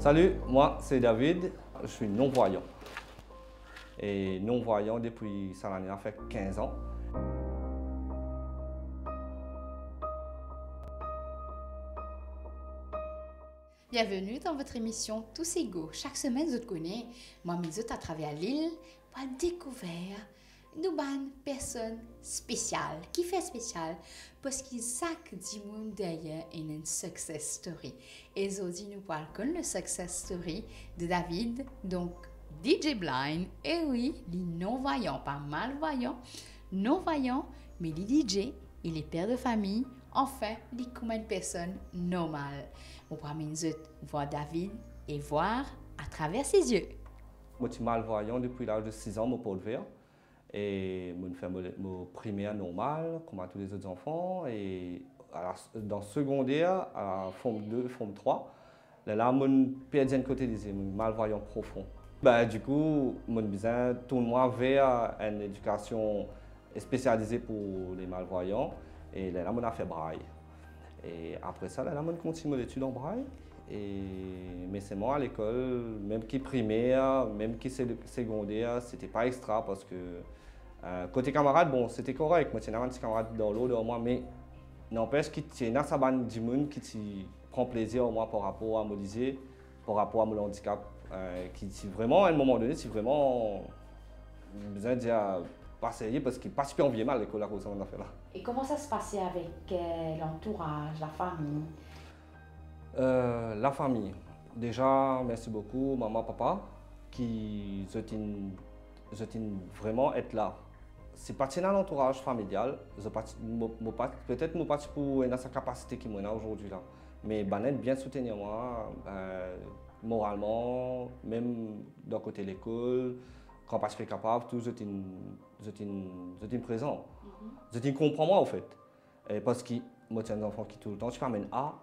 Salut, moi c'est David, je suis non-voyant. Et non-voyant depuis ça l'année, ça fait 15 ans. Bienvenue dans votre émission Tous égaux. Chaque semaine, vous connaissez, moi, mes autres à travers l'île, pour découvrir une personne spéciale. Qui fait spécial? Parce qu'ils savent que du monde derrière une success story. Et aujourd'hui, nous parlons comme le success story de David, donc DJ Blind. Et oui, les non-voyants, pas malvoyants, non-voyants, mais les DJ et les pères de famille. Enfin, les comme une personne normale. On va voir David et voir à travers ses yeux. Moi, je suis malvoyant depuis l'âge de 6 ans, mon pot de verre. Et je fais mon primaire normal, comme à tous les autres enfants. Et dans le secondaire, à la forme 2, forme 3, là, je perds un côté des malvoyant profond. Du coup, je besoin tourner vers une éducation spécialisée pour les malvoyants. Et là, on a fait braille. Et après ça, là, on continue l'étude en braille. Mais c'est moi à l'école, même qui primaire, même qui secondaire, c'était pas extra parce que côté camarade, bon, c'était correct. Moi, j'avais un petit camarade dans l'eau, dans moi, mais n'empêche qu'il y a du monde qui prend plaisir moi par rapport à mon lycée, par rapport à mon handicap, qui vraiment, à un moment donné, c'est vraiment besoin de dire pas sérieux parce qu'il passe super bien mal à l'école à cause de ce qu'on a fait là. Et comment ça se passait avec l'entourage, la famille? La famille. Déjà, merci beaucoup, maman, papa, qui sont vraiment être là. C'est parti dans l'entourage familial. Peut-être que je pour dans sa capacité qui m'a aujourd'hui là. Mais ben bien soutenir moi, moralement, même d'un côté de l'école, quand je suis capable, tout je suis présent. Je comprends moi en fait. Et parce que moi, j'ai un enfant qui tout le temps, je m'amène A.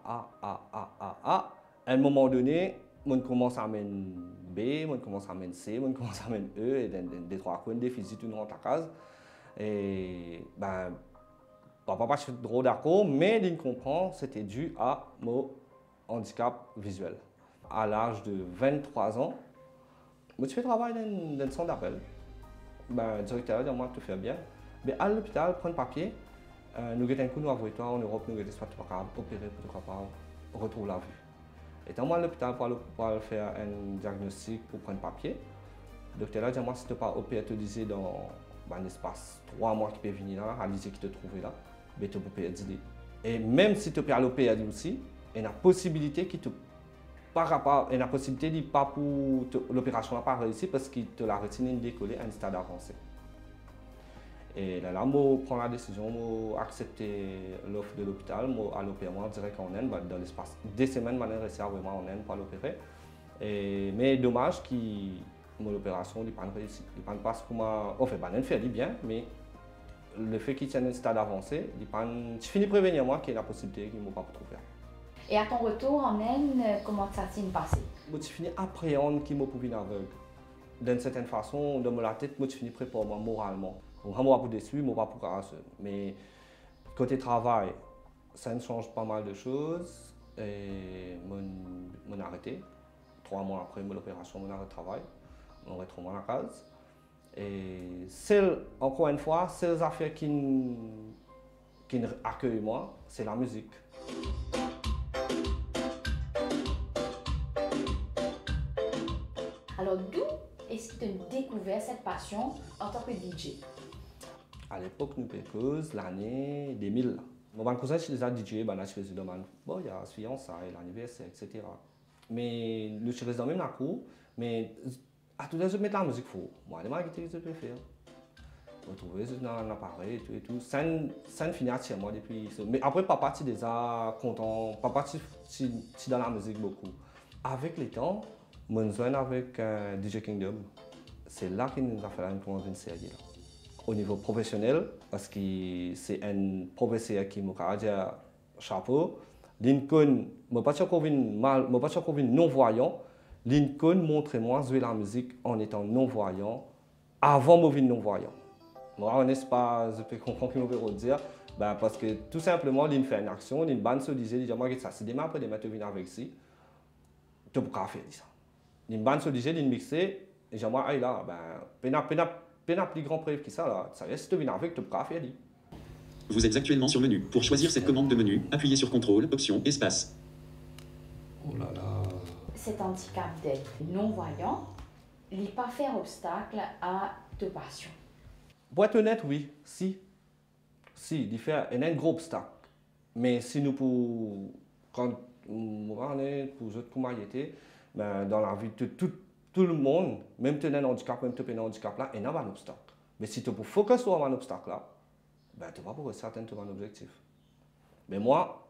À un moment donné, je commence à amener B, je commence à amener C, je commence à amener E, et des trois coins, des physiques, tout dans ta case. Et papa, je suis trop d'accord, mais il comprend, c'était dû à mon handicap visuel. À l'âge de 23 ans, je fais travail dans un centre d'appel. Le directeur dit moi, tout fait bien. Mais à l'hôpital, prendre papier. Nous avons un coup de en Europe, nous avons des spots opérés pour retrouver la vue. Et moi à l'hôpital pour faire un diagnostic pour prendre papier, le docteur a dit moi si tu n'as pas opéré, tu disais dans un espace 3 mois qui peut venir là, réaliser qui te trouver là, mais tu peux payer 10 000. Et même si tu opères l'opérer aussi, il y a une possibilité qui te la possibilité de pas pour l'opération n'a pas réussi parce qu'il te la rétine décollée à un stade avancé. Et là, je prends la décision d'accepter l'offre de l'hôpital, à l'opérer direct en Inde. Dans l'espace des semaines, je suis resté vraiment en Inde pour l'opérer. Mais dommage que l'opération n'a pas réussi. Il pas parce que je fait bien, mais le fait qu'il tienne un stade avancé, je finis de prévenir moi qu'il y a la possibilité qu'il ne m'a pas trouver. Et à ton retour en Inde, comment ça s'est passé? Je finis appréhender qu'il m'a pu venir aveugle. D'une certaine façon, dans ma tête, je finis préparer moralement. Je ne suis pas déçu, je ne suis pas pour grâce. Mais côté travail, ça change pas mal de choses. Et je m'ai arrêté. 3 mois après l'opération, je arrêté le travail. Je retrouve à la case. Et encore une fois, ces affaires qui accueillent moi, c'est la musique. Alors d'où est-ce que tu as découvert cette passion en tant que DJ? À l'époque, nous faisons l'année 2000. Mon cousin, je faisais DJ, je faisais des il y a fiançailles, l'anniversaire, etc. Mais nous sommes dans le même cours, mais à tout l'heure, je mets la musique faux. Moi, les guitare, je peux faire. Je trouve un appareil et tout. Ça ne finit chez moi depuis. Mais après, papa, tu es déjà content. Papa, tu es dans la musique beaucoup. Avec le temps, je joue avec DJ Kingdom. C'est là qu'il nous a fait une série. Au niveau professionnel, parce que c'est un professeur qui m'a dit chapeau. Lincoln, je ne suis pas non-voyant. Lincoln montre-moi jouer la musique en étant non-voyant avant de devenir non-voyant. Moi, n'est-ce pas, je peux comprendre ce que je veux dire. Parce que tout simplement, il fait une action, il banne se disait, il dit moi, ça c'est demain après demain, tu viens avec ça. tu peux pas faire ça. Une bande soligée, une mixée, et j'aimerais, ah là, ben, plus grand preuve que ça, là. Ça reste, si tu viens avec, tu peux pas faire. Vous êtes actuellement sur menu. Pour choisir cette commande de menu, appuyez sur CTRL, option, espace. Oh là là. Cet handicap d'être non-voyant, il n'est pas faire obstacle à ta passion. Pour être honnête, oui, si, il fait un gros obstacle. Mais si nous, quand on est pour autres communautés, ben, dans la vie de tout le monde, même si tu as un handicap, même si tu as un handicap là, il y a un obstacle. Mais si tu peux focus sur un obstacle là, ben, tu vas pouvoir atteindre ton objectif. Mais moi,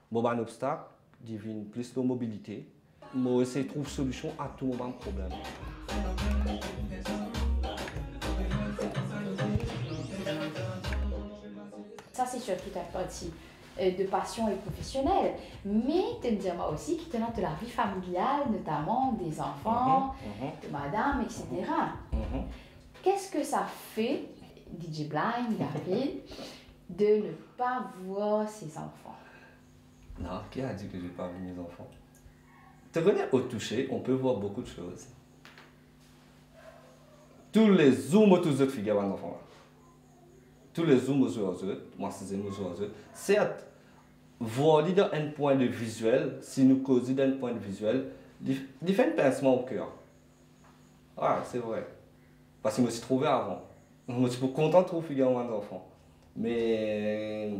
mon obstacle devient plus de mobilité. Moi, essayer de trouver solution à tout moment de problème. Ça, c'est sûr, tout à partie de passion et professionnelle. Mais tu me diras aussi qu'il te de la vie familiale, notamment des enfants, de madame, etc. Qu'est-ce que ça fait, DJ Blind, David, de ne pas voir ses enfants? Non, qui a dit que je n'ai pas vu mes enfants? Tu connais au toucher, on peut voir beaucoup de choses. Tous les zooms, tous les autres figures des enfants. Tous les zooms aux autres, moi c'est aux autres. Certes, voir d'un point de visuel, si nous causons d'un point de visuel, il fait un pincement au cœur. Ah, c'est vrai. Parce que je me suis trouvé avant. Je me suis content de trouver figure des enfants. Mais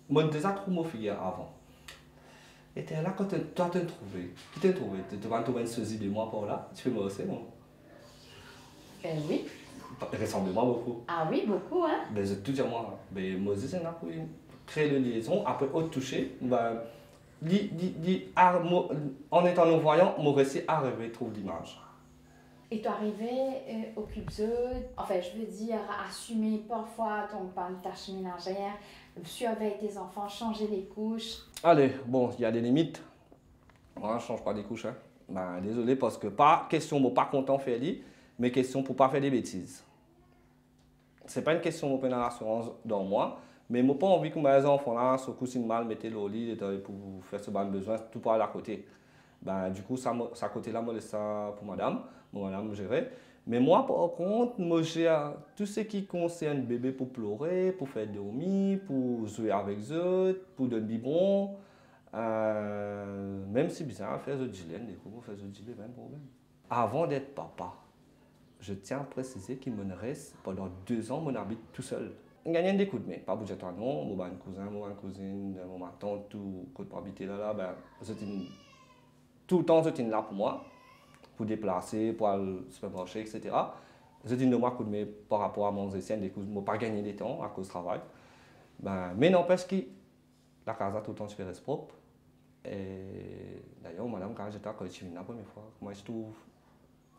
je me déjà trouvé mes figures avant. Et tu es là quand tu as trouvé. Qui t'a trouvé? Tu vas trouver une sosie de moi par là. Tu fais moi aussi, non? Oui. Ressemble-moi beaucoup. Ah oui, beaucoup, hein? Ben, je tout dire moi. Ben, moi aussi, c'est pour créer une liaison. Après, au toucher, ben, en étant non-voyant, mon récit arrivé trouve l'image. Et tu arrivais au cubes, enfin, je veux dire, assumer parfois ton pan de tâches ménagères, surveiller tes enfants, changer les couches. Allez, bon, il y a des limites. Moi, je ne change pas des couches. Hein. Ben, désolé, parce que pas question de pas content faire dit, mais question pour ne pas faire des bêtises. Ce n'est pas une question de prendre l'assurance dans moi, mais je n'ai pas envie que mes enfants là, se couchent mal, mettent le lit pour faire ce bon besoin, tout par à côté. Ben, du coup, ça côté-là, je laisse ça pour madame me gérer. Mais moi, par contre, je gère tout ce qui concerne le bébé pour pleurer, pour faire dormir, pour jouer avec eux, pour donner biberon. Même si c'est bizarre, faire des gilets, des coups, faire des gilets, même problème. Avant d'être papa, je tiens à préciser qu'il me reste pendant 2 ans, mon habite tout seul. Il y a des coups de main, pas budget non, mon cousin, mon cousine, mon tante, tout, quand pour habiter là, ben, tout le temps, j'étais là pour moi, pour déplacer, pour aller au supermarché, etc. Je dis de moi coup de main par rapport à mon essai, des coups, je n'ai pas gagné des temps à cause du travail. Ben, mais n'empêche que la casa tout le temps, je fais propre. Et d'ailleurs, madame, quand j'étais à Colchimine la première fois, moi je trouve.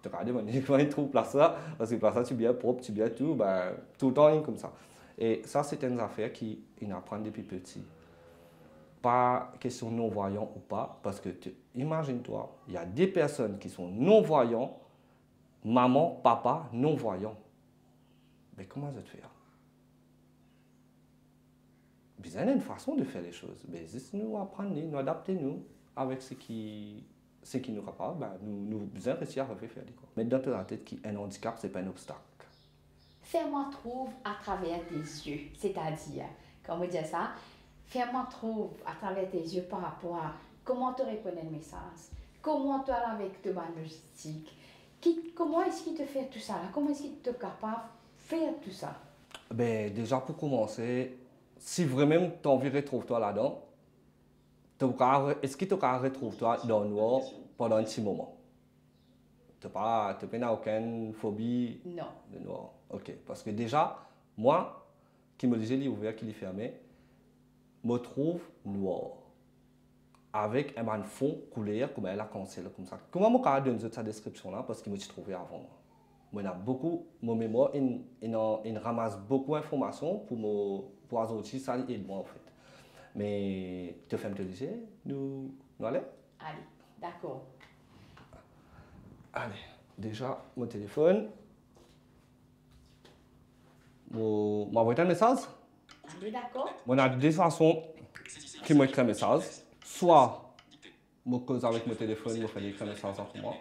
Tu regardes, comment il trouve place là, parce que place là, tu es bien propre, tu es bien tout, ben, tout le temps, comme ça. Et ça, c'est une affaire qu'il apprend depuis petit. Pas question non-voyant ou pas, parce que imagine-toi, il y a des personnes qui sont non-voyants, maman, papa, non-voyants. Mais comment ça te fait? Il y a une façon de faire les choses. Mais juste nous apprendre, nous adapter nous avec ce qui nous capable, ben, nous besoin réussir à faire. Mais dans ta tête, qu'un handicap, ce n'est pas un obstacle. Fais-moi trouve à travers tes yeux, c'est-à-dire, comment dire ça, fais-moi trouve à travers tes yeux par rapport à comment tu reconnais le message, comment tu as avec ta logistique, comment est-ce qu'il te fait tout ça, là? Comment est-ce qu'il est capable de faire tout ça? Ben, déjà pour commencer, si vraiment tu as envie de retrouver toi là-dedans, est-ce que tu as retrouvé toi dans le noir pendant un petit moment? Tu n'as aucune phobie de noir? Ok, parce que déjà, moi, qui me disais, il est ouvert, qu'il est fermé, me trouve noir. Avec un fond couleur comme elle a cancel comme ça. Comment je peux donner cette description là parce qu'il me suis trouvé avant. Moi, il a beaucoup, mon mémoire, il ramasse beaucoup d'informations pour ajouter ça et moi en fait. Mais tu fais me te dire, nous allons? Allez, d'accord. Allez, déjà, mon téléphone. M'envoie un message. Allez, d'accord. On a deux façons qui m'écrit un message. Soit je cause avec mon téléphone, je fais écrire un message pour moi.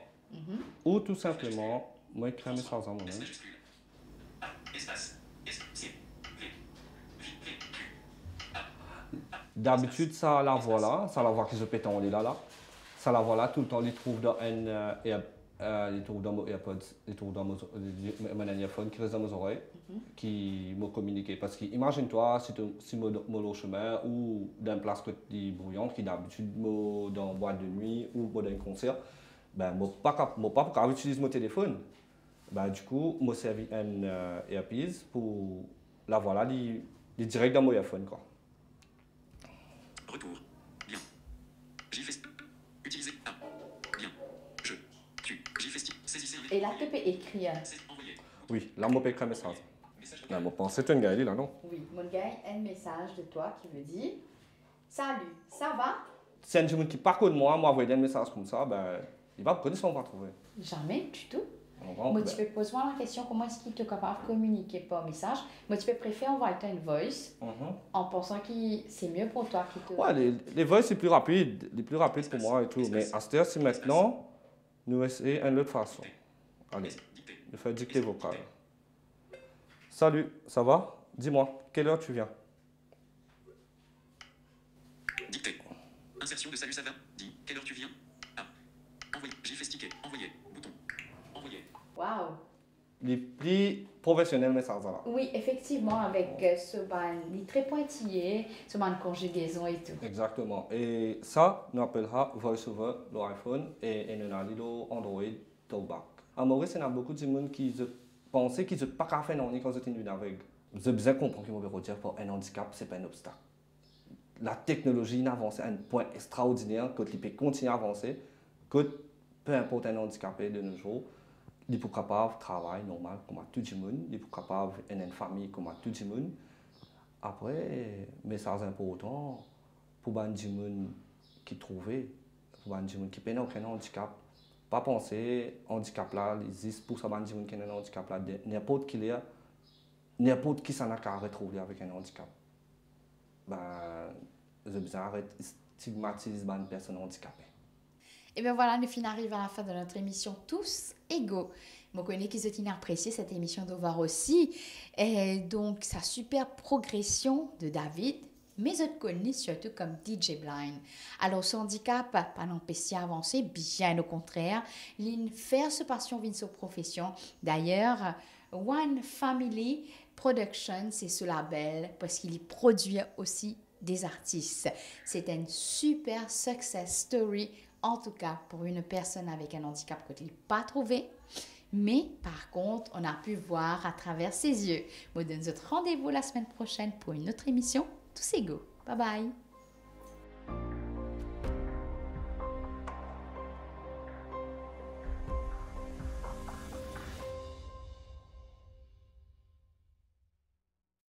Ou tout simplement, moi écrire un message à moi-même. D'habitude, ça la voix là, ça la voix qui se pète en là. Ça la voix là, tout le temps, il trouve dans il trouve dans mon AirPods, il trouve dans mon iPhone qui reste dans mes oreilles, qui me communique. Parce que imagine-toi, si je suis au chemin ou dans une place qui est bruyante, qui d'habitude dans une boîte de nuit ou dans un concert, ben, je ne peux pas utiliser mon téléphone. Ben, du coup, je servis un AirPods pour la voix là, direct dans mon iPhone. Quoi. Retour. Bien. JFest. Utiliser. Ah. Bien. Je. Tu. JFest. Saisissez. Et là, tu peux écrire. Oui, là, je peux écrire un message. Là, je pense que c'est un gars, là, non? Oui, mon gars, un message de toi qui veut dire salut, ça va? Si un gens qui part de moi envoie un message comme ça, ben, il va me connaître, on va trouver. Jamais du tout. Moi, Moi, tu peux poser moi la question comment est-ce qu'il est capable de communiquer par message. Moi, tu peux préférer envoyer une voice en pensant que c'est mieux pour toi. Ouais, les voices, c'est plus rapide. Les plus rapides pour moi et tout. Mais à cette heure, c'est maintenant, nous essayons une autre façon. Allez, je fais dictée vocale. Salut, ça va? Dis-moi, quelle heure tu viens? Dictée. Insertion de salut, ça va? Dis, quelle heure tu viens? Ah. Envoyer. JFest ticket. Envoyer. Bouton. Envoyer. Waouh! Les plus professionnels messages là. Oui, effectivement, avec ce ban, il est très pointillé, ce ban de conjugaison et tout. Exactement. Et ça, nous appellera VoiceOver, l'iPhone, et nous avons Android, Talkback. À Maurice, il y a beaucoup de gens qui pensaient qu'ils n'ont pas qu'à faire quand ils étaient venus avec. Vous avez bien compris que je veux dire pour un handicap, ce n'est pas un obstacle. La technologie avance à un point extraordinaire que tu peux continuer à avancer, que peu importe un handicapé de nos jours, il est capable de travailler normal comme tout le monde, il est capable d'avoir une famille comme tout le monde. Après, message important pour les gens qui trouvent, pour les gens qui n'ont aucun handicap. Pas penser handicap là, il existe pour ça les gens qui ont un handicap là, n'importe qui s'en a qu'à retrouver avec un handicap. Ben, je besoin de stigmatiser les personnes handicapées. Et bien voilà, nous finissons arriver à la fin de notre émission Tous égaux. Je connais qu'ils ont apprécié cette émission de voir aussi. Et donc, sa super progression de David, mais je te connais surtout comme DJ Blind. Alors, ce handicap pas l'empêcher d'avancer, bien au contraire. Il fait ce passion via sa profession. D'ailleurs, One Family Production, c'est ce label parce qu'il y produit aussi des artistes. C'est une super success story, en tout cas pour une personne avec un handicap qu'il n'a pas trouvé. Mais par contre, on a pu voir à travers ses yeux. Je vous donne rendez-vous la semaine prochaine pour une autre émission. Tous égaux. Bye bye.